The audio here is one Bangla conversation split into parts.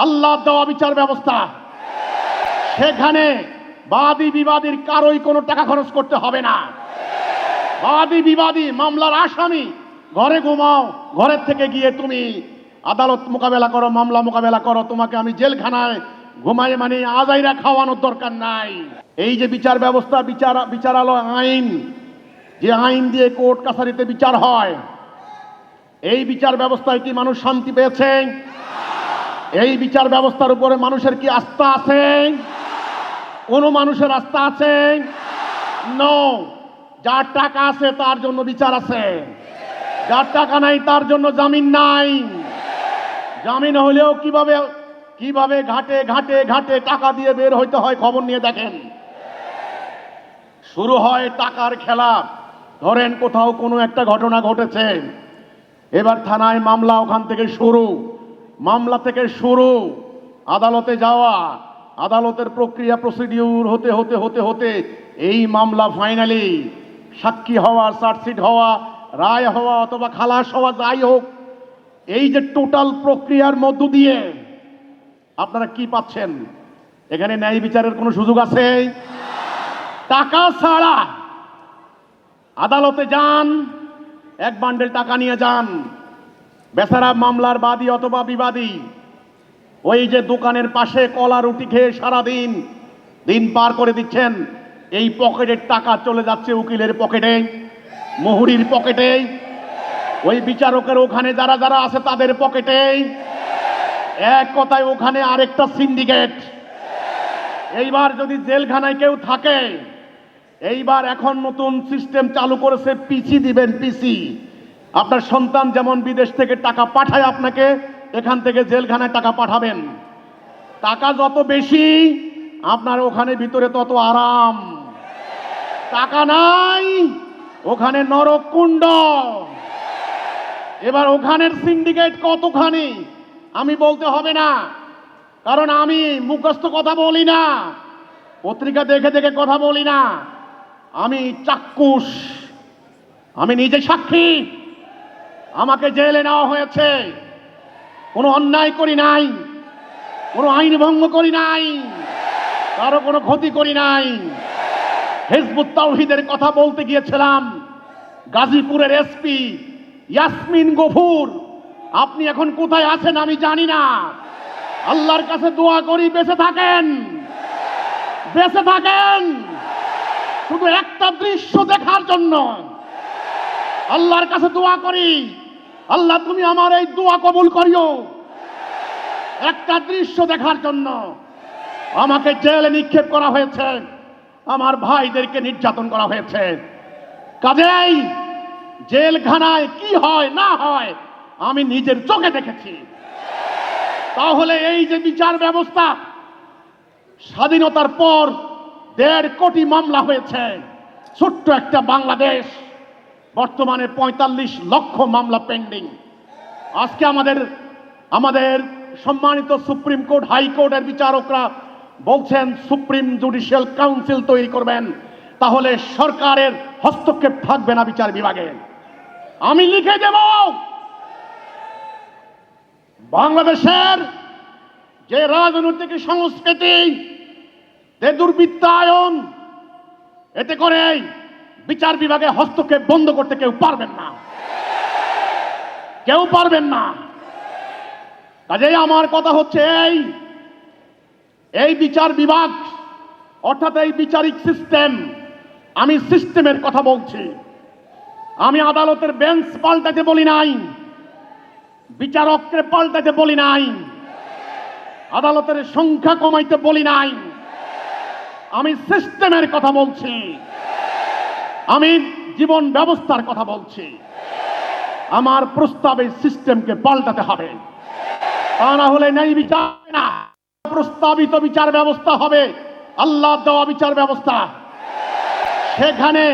আল্লাহ দেওয়া বিচার ব্যবস্থা। সেখানে বাদী বিবাদীর কারোই কোনো টাকা খরচ করতে হবে না। বাদী বিবাদী মামলার আসামি ঘরে ঘুমাও, ঘরের থেকে গিয়ে তুমি আদালত মোকাবেলা করো, মামলা মোকাবেলা করো, তোমাকে আমি জেলখানায় ঘুমাই মানে আজাইরা খাওয়ানোর দরকার নাই। এই যে বিচার ব্যবস্থা, বিচারালয় আইন, যে আইন দিয়ে কোর্ট কাছারিতে বিচার হয়, এই বিচার ব্যবস্থায় কি মানুষ শান্তি পেয়েছে? এই বিচার ব্যবস্থার উপরে মানুষের কি আস্থা আছে? কোন মানুষের আস্থা আছে? নো। যার টাকা আছে তার জন্য বিচার আছে, যার টাকা নাই তার জন্য জামিন নাই। জামিন হলেও কিভাবে ঘাটে ঘাটে ঘাটে টাকা দিয়ে বের হইতে হয় খবর নিয়ে দেখেন। শুরু হয় টাকার খেলা। ধরেন কোথাও কোনো একটা ঘটনা ঘটেছে, এবার থানায় মামলা, ওখান থেকে শুরু, মামলা থেকে শুরু আদালতে যাওয়া, আদালতের প্রক্রিয়া প্রসিডিউর হতে হতে হতে হতে এই মামলা ফাইনালি সাক্ষী হওয়া, চার্জশিট হওয়া, রায় হওয়া অথবা খালাস হওয়া, যাই হোক, এই যে টোটাল প্রক্রিয়ার মধ্য দিয়ে আপনারা কি পাচ্ছেন? এখানে ন্যায় বিচারের কোনো সুযোগ আছে? টাকা ছাড়া আদালতে যান, এক বান্ডেল টাকা নিয়ে যান, বেচারা মামলার বাদী অথবা বিবাদী ওই যে দোকানের পাশে কলা রুটি খেয়ে সারাদিন দিন পার করে দিচ্ছেন, এই পকেটের টাকা চলে যাচ্ছে উকিলের পকেটে, মুহুরির পকেটে, ওই বিচারকের ওখানে যারা যারা আছে তাদের পকেটে। এক কথায় ওখানে আরেকটা সিন্ডিকেট। এইবার যদি জেলখানায় কেউ থাকে, এইবার এখন নতুন সিস্টেম চালু করেছে, পিসি দিবেন, পিসি। আপনার সন্তান যেমন বিদেশ থেকে টাকা পাঠায় আপনাকে, এখান থেকে জেলখানায় টাকা পাঠাবেন। টাকা যত বেশি আপনার ওখানে ভিতরে তত আরাম। টাকা নাই, ওখানে নরককুণ্ড। এবার ওখানের সিন্ডিকেট কতখানি আমি বলতে হবে না, কারণ আমি মুখস্থ কথা বলি না, পত্রিকা দেখে দেখে কথা বলি না, আমি চাক্ষুষ, আমি নিজে সাক্ষী। আমাকে জেলে নেওয়া হয়েছে, কোনো অন্যায় করি নাই, কোনো আইন ভঙ্গ করি নাই, কারো কোনো ক্ষতি করি নাই। হিজবুত তাওহীদের কথা বলতে গিয়েছিলাম, গাজীপুরের এসপি ইয়াসমিন গফুর, আপনি এখন কোথায় আছেন আমি জানি না, আল্লাহর কাছে দোয়া করি বেঁচে থাকেন, বেঁচে থাকেন, শুধু একটা দৃশ্য দেখার জন্য আল্লাহর কাছে দোয়া করি, আল্লাহ তুমি আমার এই দোয়া কবুল করিও। একটা দৃশ্য দেখার জন্য আমাকে জেলে নিক্ষেপ করা হয়েছে, আমার ভাইদেরকে নির্যাতন করা হয়েছে। কাজেই জেলখানায় কি হয় না হয় আমি নিজের চোখে দেখেছি। তাহলে এই যে বিচার ব্যবস্থা, স্বাধীনতার পর 1.5 কোটি মামলা হয়েছে, ছোট্ট একটা বাংলাদেশ, বর্তমানে 45 লক্ষ মামলা পেন্ডিং। আজকে আমাদের সম্মানিত সুপ্রিম কোর্ট, হাইকোর্টের বিচারকরা বলছেন সুপ্রিম জুডিশিয়াল কাউন্সিল তৈরি করবেন, তাহলে সরকারের হস্তক্ষেপ থাকবে না বিচার বিভাগে। আমি লিখে দেব, বাংলাদেশের যে রাজনৈতিক সংস্কৃতি, যে দুর্বৃত্তায়ন, এতে করে বিচার বিভাগে হস্তক্ষেপ বন্ধ করতে কেউ পারবেন না, কেউ পারবেন না। কাজেই আমার কথা হচ্ছে এই বিচার বিভাগ অর্থাৎ এই বিচারিক সিস্টেম, আমি সিস্টেমের কথা বলছি। আমি আদালতের বেঞ্চ পাল্টাতে বলি নাই, বিচারককে পাল্টাতে বলি নাই, আদালতের সংখ্যা কমাইতে বলি নাই, আমি সিস্টেমের কথা বলছি, আমি জীবন ব্যবস্থার কথা বলছি। আমার প্রস্তাবে সিস্টেমকে পাল্টাতে হবে, তা না হলে ন্যায় বিচার না। প্রস্তাবিত বিচার ব্যবস্থা হবে আল্লাহ দেওয়া বিচার ব্যবস্থা। সেখানে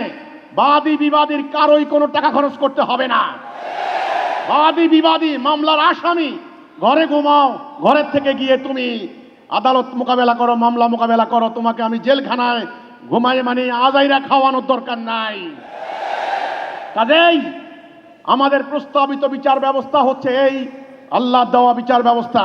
বাদী বিবাদীর কারোই কোনো টাকা খরচ করতে হবে না। বাদী বিবাদী মামলার আসামি ঘরে ঘুমাও, ঘরের থেকে গিয়ে তুমি আদালত মোকাবেলা করো, মামলা মোকাবেলা করো, তোমাকে আমি জেলখানায় ঘুমাই মানে আজাইরা খাওয়ানোর দরকার নাই। কাজেই আমাদের প্রস্তাবিত বিচার ব্যবস্থা হচ্ছে এই আল্লাহ দেওয়া বিচার ব্যবস্থা।